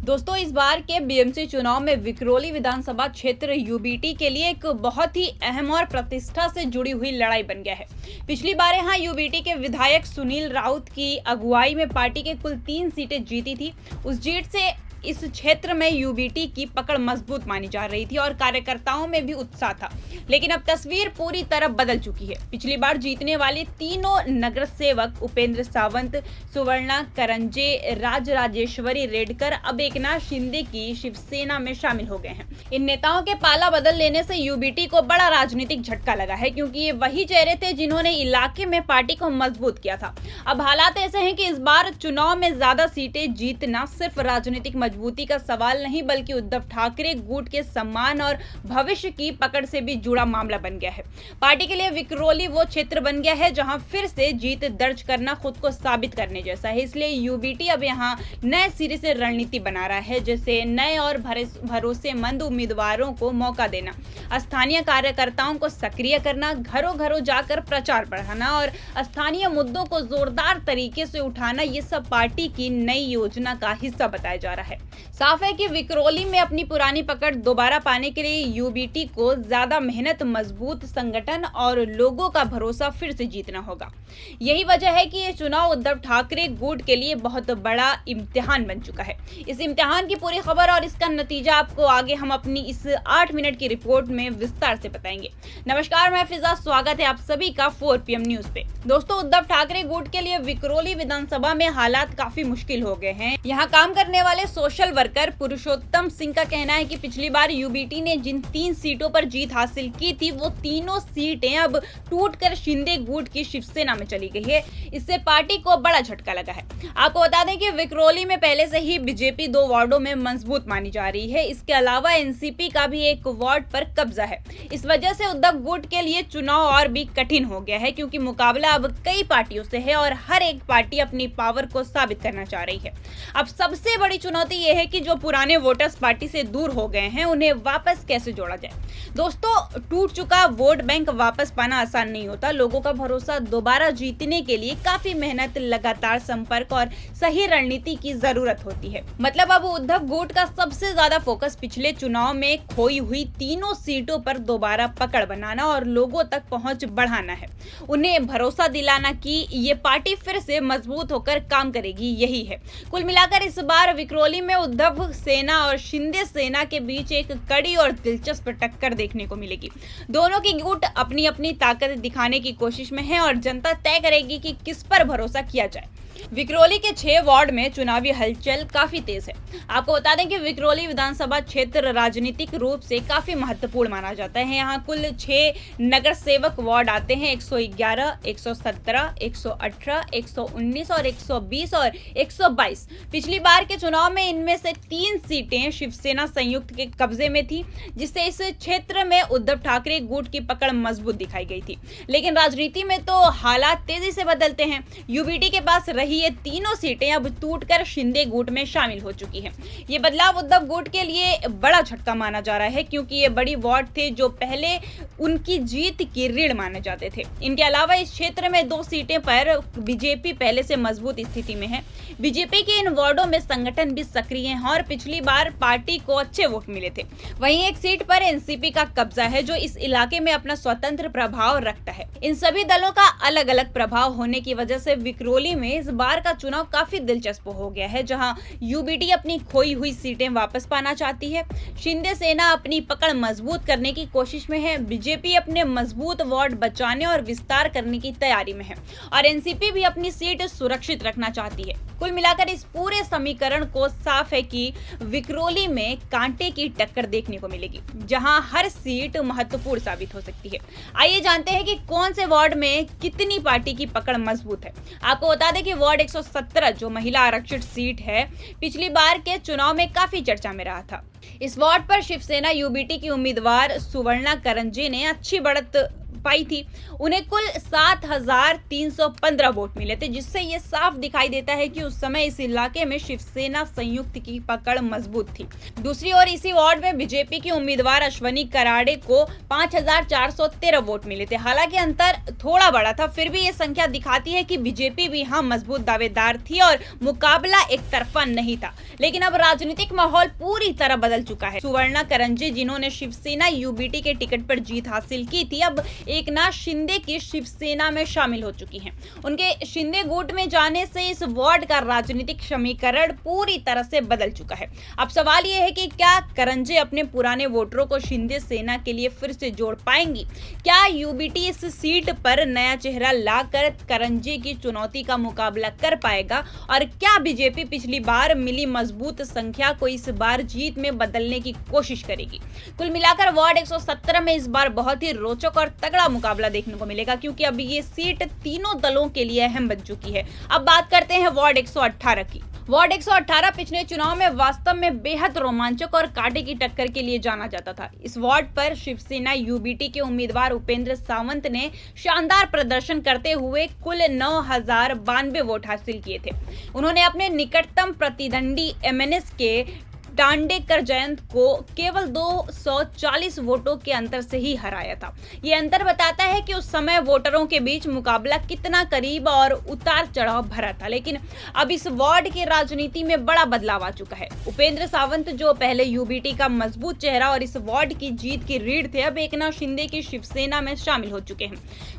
दोस्तों, इस बार के बीएमसी चुनाव में विक्रोली विधानसभा क्षेत्र यूबीटी के लिए एक बहुत ही अहम और प्रतिष्ठा से जुड़ी हुई लड़ाई बन गया है। पिछली बार यहाँ यूबीटी के विधायक सुनील राउत की अगुवाई में पार्टी के कुल 3 सीटें जीती थी। उस जीत से इस क्षेत्र में यूबीटी की पकड़ मजबूत मानी जा रही थी और कार्यकर्ताओं में भी उत्साह था। लेकिन अब तस्वीर पूरी तरह बदल चुकी है। पिछली बार जीतने वाले तीनों नगर सेवक उपेंद्र सावंत, सुवर्णा करंजे, राजेश्वरी रेडकर अब एकनाथ शिंदे की शिवसेना में शामिल हो गए हैं। इन नेताओं के पाला बदल लेने से यूबीटी को बड़ा राजनीतिक झटका लगा है, क्योंकि ये वही चेहरे थे जिन्होंने इलाके में पार्टी को मजबूत किया था। अब हालात ऐसे हैं कि इस बार चुनाव में ज्यादा सीटें जीतना सिर्फ राजनीतिक मजबूती का सवाल नहीं, बल्कि उद्धव ठाकरे गुट के सम्मान और भविष्य की पकड़ से भी जुड़ा मामला बन गया है। पार्टी के लिए विक्रोली वो क्षेत्र बन गया है जहां फिर से जीत दर्ज करना खुद को साबित करने जैसा है। इसलिए यूबीटी अब यहां नए सिरे से रणनीति बना रहा है, जैसे नए और भरोसेमंद उम्मीदवारों को मौका देना, स्थानीय कार्यकर्ताओं को सक्रिय करना, घरों घरों जाकर प्रचार बढ़ाना और स्थानीय मुद्दों को जोरदार तरीके से उठाना। ये सब पार्टी की नई योजना का हिस्सा बताया जा रहा है। साफ है कि विक्रोली में अपनी पुरानी पकड़ दोबारा पाने के लिए यूबीटी को ज्यादा मेहनत, मजबूत संगठन और लोगों का भरोसा फिर से जीतना होगा। यही वजह है कि ये चुनाव उद्धव ठाकरे गुट के लिए बहुत बड़ा इम्तिहान बन चुका है। इस इम्तिहान की पूरी खबर और इसका नतीजा आपको आगे हम अपनी इस 8 मिनट की रिपोर्ट में विस्तार से बताएंगे। नमस्कार, मैं फिजा, स्वागत है आप सभी का 4 PM न्यूज पे। दोस्तों, उद्धव ठाकरे गुट के लिए विक्रोली विधानसभा में हालात काफी मुश्किल हो गए हैं। यहाँ काम करने वाले सोशल वर्कर पुरुषोत्तम सिंह का कहना है कि पिछली बार यूबीटी ने जिन 3 सीटों पर जीत हासिल की थी, वो तीनों सीटें अब टूटकर शिंदे गुट की शिवसेना में चली गई है। इससे पार्टी को बड़ा झटका लगा है। आपको बता दें कि विक्रोली में पहले से ही बीजेपी 2 वार्डों में मजबूत मानी जा रही है। इसके अलावा एनसीपी का भी एक वार्ड पर कब्जा है। इस वजह से उद्धव गुट के लिए चुनाव और भी कठिन हो गया है, क्योंकि मुकाबला अब कई पार्टियों से है और हर एक पार्टी अपनी पावर को साबित करना चाह रही है। अब सबसे बड़ी चुनौती यह है कि जो पुराने वोटर्स पार्टी से दूर हो गए हैं, उन्हें वापस कैसे जोड़ा जाए। दोस्तों, टूट चुका वोट बैंक वापस पाना आसान नहीं होता। लोगों का भरोसा दोबारा जीतने के लिए काफी मेहनत, लगातार संपर्क और सही रणनीति की जरूरत होती है। मतलब अब उद्धव गुट का सबसे ज्यादा फोकस पिछले चुनाव में खोई हुई तीनों सीटों पर दोबारा पकड़ बनाना और लोगों तक पहुंच बढ़ाना है। उन्हें भरोसा दिलाना कि ये पार्टी फिर से मजबूत होकर काम करेगी, यही है। कुल मिलाकर इस बार विक्रोली में उद्धव सेना और शिंदे सेना के बीच एक कड़ी और दिलचस्प टक्कर देखने को मिलेगी। दोनों की गुट अपनी अपनी ताकत दिखाने की कोशिश में है और जनता तय करेगी कि किस पर भरोसा किया जाए। विक्रोली के 6 वार्ड में चुनावी हलचल काफी तेज है। आपको बता दें कि विक्रोली विधानसभा क्षेत्र राजनीतिक रूप से काफी महत्वपूर्ण माना जाता है। यहाँ कुल 6 नगर सेवक वार्ड आते हैं: 111, 117, 118, 119 और 120 और 122। पिछली बार के चुनाव में इनमें से 3 सीटें शिवसेना संयुक्त के कब्जे में थी, जिससे इस क्षेत्र में उद्धव ठाकरे गुट की पकड़ मजबूत दिखाई गई थी। लेकिन राजनीति में तो हालात तेजी से बदलते हैं। यूबीटी के पास रही ये तीनों सीटें अब टूटकर शिंदे गुट में शामिल हो चुकी हैं। ये बदलाव उद्धव गुट के लिए बड़ा झटका माना जा रहा है, क्योंकि ये बड़ी वार्ड थे जो पहले उनकी जीत की रीढ़ माने जाते थे। इनके अलावा इस क्षेत्र में 2 सीटें पर बीजेपी पहले से मजबूत स्थिति में है। बीजेपी के इन वार्डों में संगठन भी सक्रिय है और पिछली बार पार्टी को अच्छे वोट मिले थे। वहीं एक सीट पर एनसीपी का कब्जा है, जो इस इलाके में अपना स्वतंत्र प्रभाव रखता है। इन सभी दलों का अलग अलग प्रभाव होने की वजह से विक्रोली में इस बार का चुनाव काफी दिलचस्प हो गया है, जहां यूबीटी अपनी खोई हुई सीटें वापस पाना चाहती है, शिंदे सेना अपनी पकड़ मजबूत करने की कोशिश में है, बीजेपी अपने मजबूत वार्ड बचाने और विस्तार करने की तैयारी में है और एनसीपी भी अपनी सीट सुरक्षित रखना चाहती है। कुल मिलाकर इस पूरे समीकरण को साफ है कि विक्रोली में कांटे की टक्कर देखने को मिलेगी, जहां हर सीट महत्वपूर्ण साबित हो सकती है। आइए जानते हैं कि कौन से वार्ड में कितनी पार्टी की पकड़ मजबूत है। आपको बता दें कि वार्ड 117, जो महिला आरक्षित सीट है, पिछली बार के चुनाव में काफी चर्चा में रहा था। इस वार्ड पर शिवसेना यूबीटी की उम्मीदवार सुवर्णा करंजे ने अच्छी बढ़त पाई थी, उन्हें कुल 7,315 वोट मिले थे, जिससे ये साफ दिखाई देता है कि उस समय इस इलाके में शिवसेना संयुक्त की पकड़ मजबूत थी। दूसरी ओर इसी वार्ड में बीजेपी की उम्मीदवार अश्वनी कराड़े को 5,413 वोट मिले थे। हालांकि अंतर थोड़ा बड़ा था, फिर भी ये संख्या दिखाती है कि बीजेपी भी यहाँ मजबूत दावेदार थी और मुकाबला एक तरफा नहीं था। लेकिन अब राजनीतिक माहौल पूरी तरह बदल चुका है। सुवर्णा करंजे, जिन्होंने शिवसेना यूबीटी के टिकट पर जीत हासिल की थी, अब एकनाथ शिंदे की शिवसेना में शामिल हो चुकी हैं। उनके शिंदे गुट में जाने से इस वार्ड का राजनीतिक समीकरण पूरी तरह से बदल चुका है। अब सवाल यह है कि क्या करंजे अपने पुराने वोटरों को शिंदे सेना के लिए फिर से जोड़ पाएंगी? क्या यूबीटी इस सीट पर नया चेहरा लाकर करंजे की चुनौती का मुकाबला कर पाएगा? और क्या बीजेपी पिछली बार मिली मजबूत संख्या को इस बार जीत में बदलने की कोशिश करेगी? कुल मिलाकर वार्ड 117 में इस बार बहुत ही रोचक और तगड़ा मुकाबला देखने को मिलेगा, क्योंकि अब ये सीट तीनों दलों के लिए अहम बन चुकी है। अब बात करते हैं वार्ड 118 की। वार्ड 118 पिछले चुनाव में वास्तव में बेहद रोमांचक और कांटे की टक्कर के लिए जाना जाता था। इस वार्ड पर शिवसेना यूबीटी के उम्मीदवार उपेंद्र सावंत ने शानदार प्रदर्शन करते हुए कुल 9,092 वोट हासिल किए थे। उन्होंने अपने निकटतम प्रतिद्वंदी एमएनएस के डांडेकर जयंत को केवल 240 वोटों के अंतर से ही हराया था। ये अंतर बताता है कि उस समय वोटरों के बीच मुकाबला कितना करीब और उतार चढ़ाव भरा था। लेकिन अब इस वार्ड की राजनीति में बड़ा बदलाव आ चुका है। उपेंद्र सावंत, जो पहले यूबीटी का मजबूत चेहरा और इस वार्ड की जीत की रीढ़ थे, अब एकनाथ शिंदे की शिवसेना में शामिल हो चुके हैं।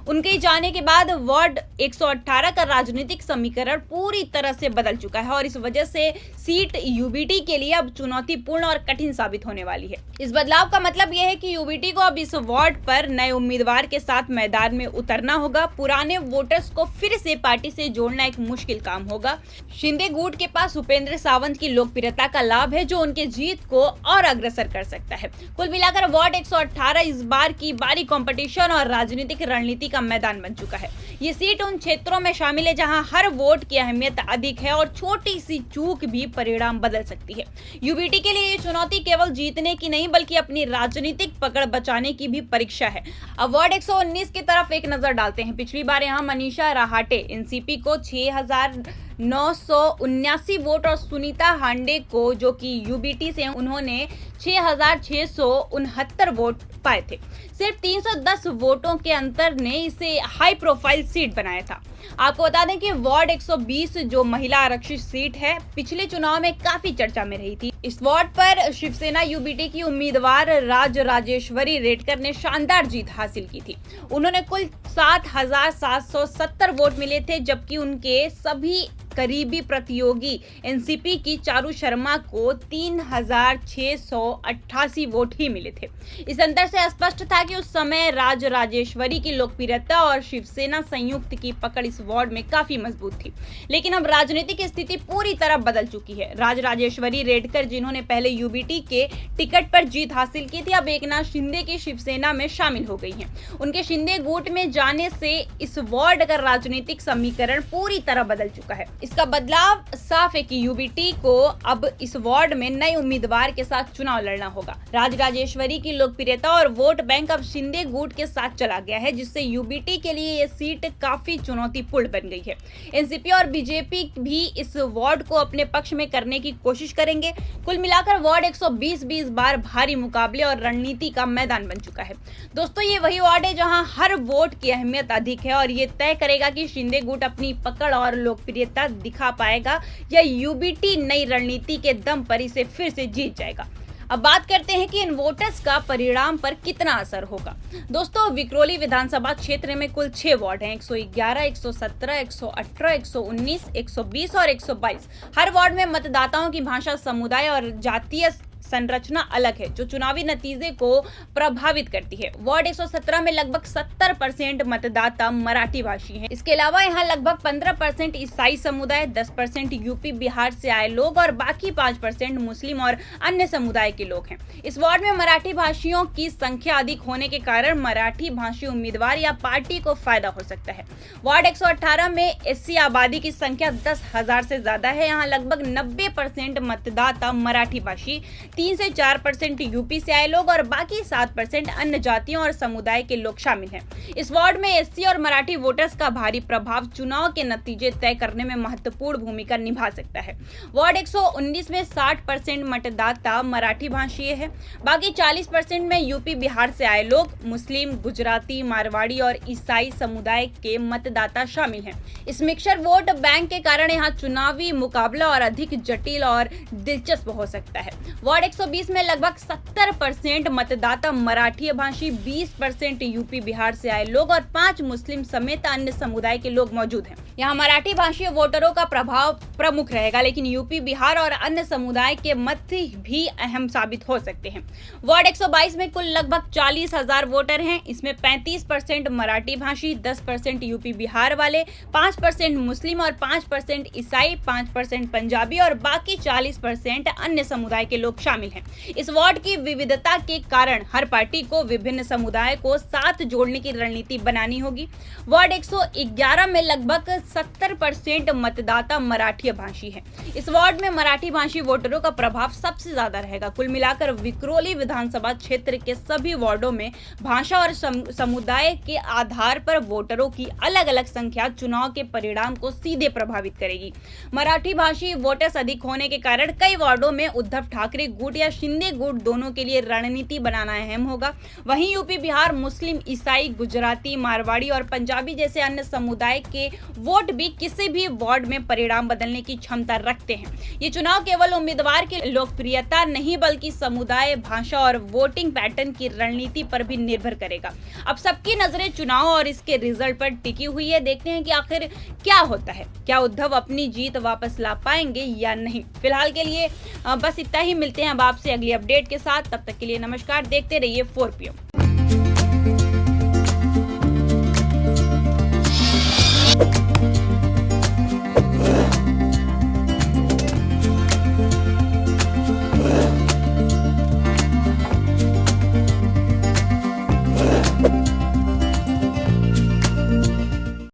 उनके जाने के बाद वार्ड 118 का राजनीतिक समीकरण पूरी तरह से बदल चुका है और इस वजह से सीट यूबीटी के लिए अब चुनौतीपूर्ण और कठिन साबित होने वाली है। इस बदलाव का मतलब यह है कि यूबीटी को अब इस वार्ड पर नए उम्मीदवार के साथ मैदान में उतरना होगा। पुराने वोटर्स को फिर से पार्टी से जोड़ना एक मुश्किल काम होगा। शिंदे गुट के पास उपेंद्र सावंत की लोकप्रियता का लाभ है, जो उनके जीत को और अग्रसर कर सकता है। कुल मिलाकर वार्ड 118 इस बार की भारी कंपटीशन और राजनीतिक रणनीति का मैदान बन चुका है। ये सीट उन क्षेत्रों में शामिल है जहां हर वोट की अहमियत अधिक है और छोटी सी चूक भी परिणाम बदल सकती है। यूबीटी के लिए ये चुनौती केवल जीतने की नहीं, बल्कि अपनी राजनीतिक पकड़ बचाने की भी परीक्षा है। अब वार्ड 119 की तरफ एक नजर डालते हैं। पिछली बार यहाँ मनीषा राहाटे एनसीपी को 6,979 वोट और सुनीता हांडे को, जो कि यूबीटी से, उन्होंने 6,669 वोट पाए थे। सिर्फ 310 वोटों के अंतर ने इसे हाई प्रोफाइल सीट बनाया था। आपको बता दें कि वार्ड 120 जो महिला आरक्षित सीट है, पिछले चुनाव में काफी चर्चा में रही थी। इस वार्ड पर शिवसेना यूबीटी की उम्मीदवार राजेश्वरी रेडकर ने शानदार जीत हासिल की थी। उन्होंने कुल 7,770 वोट मिले थे, जबकि उनके सभी करीबी प्रतियोगी एनसीपी की चारू शर्मा को 3,688 वोट ही मिले थे। इस अंतर से स्पष्ट था कि उस समय राजेश्वरी की लोकप्रियता और शिवसेना संयुक्त की पकड़ इस वार्ड में काफी मजबूत थी। लेकिन अब राजनीतिक स्थिति पूरी तरह बदल चुकी है। राजेश्वरी रेडकर, जिन्होंने पहले यूबीटी के टिकट पर जीत हासिल की थी, अब एकनाथ शिंदे की शिवसेना में शामिल हो गई हैं। उनके शिंदे गुट में जाने से इस वार्ड का राजनीतिक समीकरण पूरी तरह बदल चुका है। इसका बदलाव साफ है कि यूबीटी को अब इस वार्ड में नए उम्मीदवार के साथ चुनाव लड़ना होगा। राजेश्वरी की लोकप्रियता और वोट बैंक अब शिंदे गुट के साथ चला गया है, जिससे यूबीटी के लिए यह सीट काफी चुनौतीपूर्ण बन गई है। एनसीपी और बीजेपी भी इस वार्ड को अपने पक्ष में करने की कोशिश करेंगे। कुल मिलाकर वार्ड 120 भी इस बार भारी मुकाबले और रणनीति का मैदान बन चुका है। दोस्तों, ये वही वार्ड है जहां हर वोट की अहमियत अधिक है और ये तय करेगा कि शिंदे गुट अपनी पकड़ और लोकप्रियता दिखा पाएगा या यूबीटी नई रणनीति के दम पर इसे फिर से जीत जाएगा। अब बात करते हैं कि इन वोटर्स का परिणाम पर कितना असर होगा। दोस्तों, विक्रोली विधानसभा क्षेत्र में कुल 6 वार्ड हैं, 111, 117, 118, 119, 120 और 122। हर वार्ड में मतदाताओं की भाषा, समुदाय और जातीय संरचना अलग है, जो चुनावी नतीजे को प्रभावित करती है। वार्ड 117 में लगभग 70% मतदाता मराठी भाषी हैं। इसके अलावा यहाँ लगभग 15% ईसाई समुदाय, 10% यूपी बिहार से आए लोग और बाकी 5% मुस्लिम और अन्य समुदाय के लोग हैं। इस वार्ड में मराठी भाषियों की संख्या अधिक होने के कारण मराठी भाषी उम्मीदवार या पार्टी को फायदा हो सकता है। वार्ड 118 में एससी आबादी की संख्या 10,000 से ज्यादा है। यहाँ लगभग 90% मतदाता मराठी भाषी, 3 से 4% यूपी से आए लोग और बाकी 7% अन्य जातियों और समुदाय के लोग शामिल हैं। इस वार्ड में एससी और मराठी वोटर्स का भारी प्रभाव चुनाव के नतीजे तय करने में महत्वपूर्ण भूमिका निभा सकता है। वार्ड 119 में 60% मतदाता मराठी भाषीय है, बाकी 40% में यूपी बिहार से आए लोग, मुस्लिम, गुजराती, मारवाड़ी और ईसाई समुदाय के मतदाता शामिल हैं। इस मिक्सचर वोट बैंक के कारण यहाँ चुनावी मुकाबला और अधिक जटिल और दिलचस्प हो सकता है। वार्ड 120 में लगभग 70% मतदाता मराठी भाषी, 20% यूपी बिहार से आए लोग और 5 मुस्लिम समेत अन्य समुदाय के लोग मौजूद हैं। यहाँ मराठी भाषी वोटरों का प्रभाव प्रमुख रहेगा, लेकिन यूपी बिहार और अन्य समुदाय के मत भी अहम साबित हो सकते हैं। वार्ड 122 में कुल लगभग 40,000 वोटर हैं। इसमें 35% मराठी भाषी, 10% यूपी बिहार वाले, 5% मुस्लिम और 5% ईसाई, 5% पंजाबी और बाकी 40% अन्य समुदाय के लोग शामिल हैं। इस वार्ड की विविधता के कारण हर पार्टी को विभिन्न समुदाय को साथ जोड़ने की रणनीति बनानी होगी। वार्ड 111 में लगभग 70% मतदाता मराठी भाषी है। इस वार्ड में मराठी भाषी वोटरों का प्रभाव सबसे ज्यादा रहेगा। कुल मिलाकर विक्रोली विधानसभा क्षेत्र के सभी वार्डों में भाषा और समुदाय के आधार पर वोटरों की अलग अलग संख्या चुनाव के परिणाम को सीधे प्रभावित करेगी। मराठी भाषी वोटर्स अधिक होने के कारण कई वार्डों में उद्धव ठाकरे गुट या शिंदे गुट दोनों के लिए रणनीति बनाना अहम होगा। वहीं यूपी बिहार मुस्लिम, ईसाई, गुजराती, मारवाड़ी और पंजाबी जैसे अन्य समुदाय के वोट भी किसी भी वार्ड में परिणाम बदलने की क्षमता रखते हैं। ये चुनाव केवल उम्मीदवार की लोकप्रियता नहीं बल्कि समुदाय, भाषा और वोटिंग पैटर्न की रणनीति पर भी निर्भर करेगा। अब सबकी नजरें चुनाव और इसके रिजल्ट पर टिकी हुई है। देखते हैं कि आखिर क्या होता है, क्या उद्धव अपनी जीत वापस ला पाएंगे या नहीं। फिलहाल के लिए बस इतना ही। मिलते हैं अब आपसे अगली अपडेट के साथ। तब तक के लिए नमस्कार। देखते रहिए 4PM।